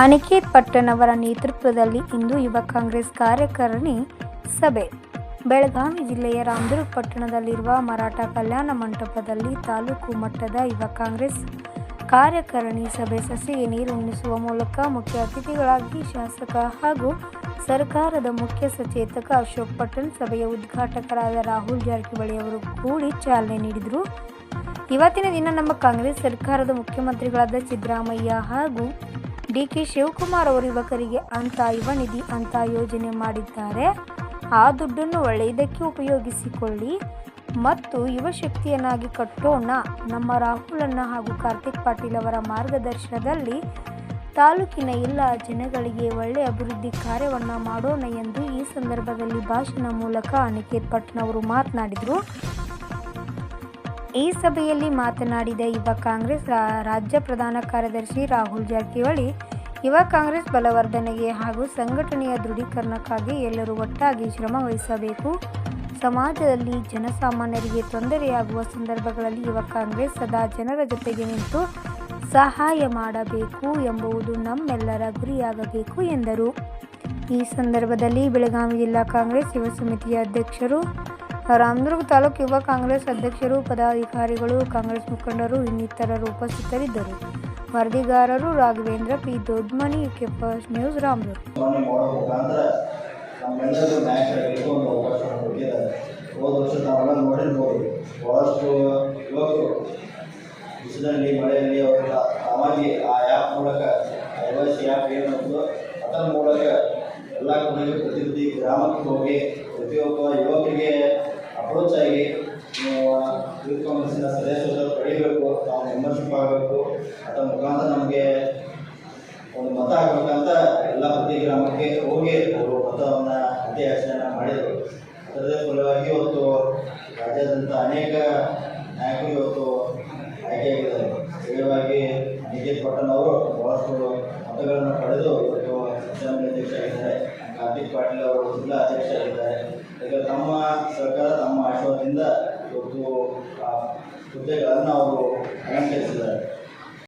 ಅನಿಕೇತ್ ಪಟ್ಟಣವರ ನೇತೃತ್ವದಲ್ಲಿ ಇಂದು ಯುವ ಕಾಂಗ್ರೆಸ್ ಕಾರ್ಯಕಾರಿಣಿ ಸಭೆ ಬೆಳಗಾವಿ ಜಿಲ್ಲೆಯ ರಾಮದುರ್ಗ ಪಟ್ಟಣದಲ್ಲಿರುವ ಮರಾಠ ಕಲ್ಯಾಣ ಮಂಟಪದಲ್ಲಿ ತಾಲೂಕು ಮಟ್ಟದ ಯುವ ಕಾಂಗ್ರೆಸ್ ಕಾರ್ಯಕಾರಿಣಿ ಸಭೆ ಸಸಿಗೆ ನೀರು ಉಣಿಸುವ ಮೂಲಕ ಮುಖ್ಯ ಅತಿಥಿಗಳಾಗಿ ಶಾಸಕ ಹಾಗೂ ಸರ್ಕಾರದ ಮುಖ್ಯ ಸಚೇತಕ ಅಶೋಕ್ ಪಟೇಲ್, ಸಭೆಯ ಉದ್ಘಾಟಕರಾದ ರಾಹುಲ್ ಜಾರಕಿಹೊಳಿ ಅವರು ಕೂಡಿ ಚಾಲನೆ ನೀಡಿದರು. ಇವತ್ತಿನ ದಿನ ನಮ್ಮ ಕಾಂಗ್ರೆಸ್ ಸರ್ಕಾರದ ಮುಖ್ಯಮಂತ್ರಿಗಳಾದ ಸಿದ್ದರಾಮಯ್ಯ ಹಾಗೂ ಡಿ.ಕೆ. ಶಿವಕುಮಾರ್ ಅವರು ಯುವಕರಿಗೆ ಅಂತ ಯುವ ನಿಧಿ ಅಂತ ಯೋಜನೆ ಮಾಡಿದ್ದಾರೆ. ಆ ದುಡ್ಡನ್ನು ಒಳ್ಳೆಯದಕ್ಕೆ ಉಪಯೋಗಿಸಿಕೊಳ್ಳಿ ಮತ್ತು ಯುವ ಶಕ್ತಿಯನ್ನಾಗಿ ಕಟ್ಟೋಣ. ನಮ್ಮ ರಾಹುಲಣ್ಣ ಹಾಗೂ ಕಾರ್ತಿಕ್ ಪಾಟೀಲ್ ಅವರ ಮಾರ್ಗದರ್ಶನದಲ್ಲಿ ತಾಲೂಕಿನ ಎಲ್ಲ ಜನಗಳಿಗೆ ಒಳ್ಳೆಯ ಅಭಿವೃದ್ಧಿ ಕಾರ್ಯವನ್ನು ಮಾಡೋಣ ಎಂದು ಈ ಸಂದರ್ಭದಲ್ಲಿ ಭಾಷಣ ಮೂಲಕ ಅನಿಕೇತ್ ಪಟ್ಟಣ ಅವರು ಮಾತನಾಡಿದರು. ಈ ಸಭೆಯಲ್ಲಿ ಮಾತನಾಡಿದ ಯುವ ಕಾಂಗ್ರೆಸ್ ರಾಜ್ಯ ಪ್ರಧಾನ ಕಾರ್ಯದರ್ಶಿ ರಾಹುಲ್ ಜಾರಕಿಹೊಳಿ, ಯುವ ಕಾಂಗ್ರೆಸ್ ಬಲವರ್ಧನೆಗೆ ಹಾಗೂ ಸಂಘಟನೆಯ ದೃಢೀಕರಣಕ್ಕಾಗಿ ಎಲ್ಲರೂ ಒಟ್ಟಾಗಿ ಶ್ರಮ ವಹಿಸಬೇಕು. ಸಮಾಜದಲ್ಲಿ ಜನಸಾಮಾನ್ಯರಿಗೆ ತೊಂದರೆಯಾಗುವ ಸಂದರ್ಭಗಳಲ್ಲಿ ಯುವ ಕಾಂಗ್ರೆಸ್ ಸದಾ ಜನರ ಜೊತೆಗೆ ನಿಂತು ಸಹಾಯ ಮಾಡಬೇಕು ಎಂಬುದು ನಮ್ಮೆಲ್ಲರ ಗುರಿಯಾಗಬೇಕು ಎಂದರು. ಈ ಸಂದರ್ಭದಲ್ಲಿ ಬೆಳಗಾವಿ ಜಿಲ್ಲಾ ಕಾಂಗ್ರೆಸ್ ಯುವ ಸಮಿತಿಯ ಅಧ್ಯಕ್ಷರು, ರಾಮದುರ್ಗ ತಾಲೂಕು ಯುವ ಕಾಂಗ್ರೆಸ್ ಅಧ್ಯಕ್ಷರು, ಪದಾಧಿಕಾರಿಗಳು, ಕಾಂಗ್ರೆಸ್ ಮುಖಂಡರು ಇನ್ನಿತರರು ಉಪಸ್ಥಿತರಿದ್ದರು. ವರದಿಗಾರರು Raghavendra P. Dodmani, UK first news, Ramdurg. ಮಳೆಯಲ್ಲಿ ಅವರೆಲ್ಲ ತಾವಾಗಿ ಆ ಆ್ಯಪ್ ಮೂಲಕ ಐವಸಿ ಆ್ಯಪ್ ಏನು ಅದರ ಮೂಲಕ ಎಲ್ಲ ಕಡೆಗೆ ಪ್ರತಿ ಗ್ರಾಮಕ್ಕೆ ಹೋಗಿ ಪ್ರತಿಯೊಬ್ಬ ಯುವಕರಿಗೆ ಅಪ್ರೋಚ್ ಆಗಿ ನೀವು ಯೂತ್ ಕಾಂಗ್ರೆಸ್ಸಿನ ಸದಸ್ಯರು ಪಡಿಬೇಕು, ನಾವು ಮೆಂಬರ್ಶಿಪ್ ಆಗಬೇಕು, ಅದರ ಮುಖಾಂತರ ನಮಗೆ ಒಂದು ಮತ ಹಾಕಬೇಕಂತ ಎಲ್ಲ ಪ್ರತಿ ಗ್ರಾಮಕ್ಕೆ ಹೋಗಿ ಅವರು ಮತವನ್ನು ಮತಯಾಚನೆ ಮಾಡಿದರು. ಅದರದೇ ಫಲವಾಗಿ ಇವತ್ತು ರಾಜ್ಯಾದ್ಯಂತ ಅನೇಕ ನಾಯಕರು ಇವತ್ತು ಆಯ್ಕೆಯಾಗಿದ್ದಾರೆ. ಸ್ಥಳೀಯವಾಗಿ ಅನಿಕೇತ್ ಪಟ್ಟಣ ಅವರು ಬಹಳಷ್ಟು ಮತಗಳನ್ನು ಪಡೆದು ಇವತ್ತು ಅಸೆಂಬ್ಲಿ ಅಧ್ಯಕ್ಷ ಆಗಿದ್ದಾರೆ. ಕಾರ್ತಿಕ್ ಪಾಟೀಲ್ ಅವರು ಜಿಲ್ಲಾ ಅಧ್ಯಕ್ಷ ಆಗಿದ್ದಾರೆ. ಈಗ ತಮ್ಮ ಸರ್ಕಾರ ತಮ್ಮ ಆಶೀರ್ವಾದದಿಂದ ಇವತ್ತು ಹುದ್ದೆಗಳನ್ನು ಅವರು ಅಲಂಕರಿಸಿದ್ದಾರೆ.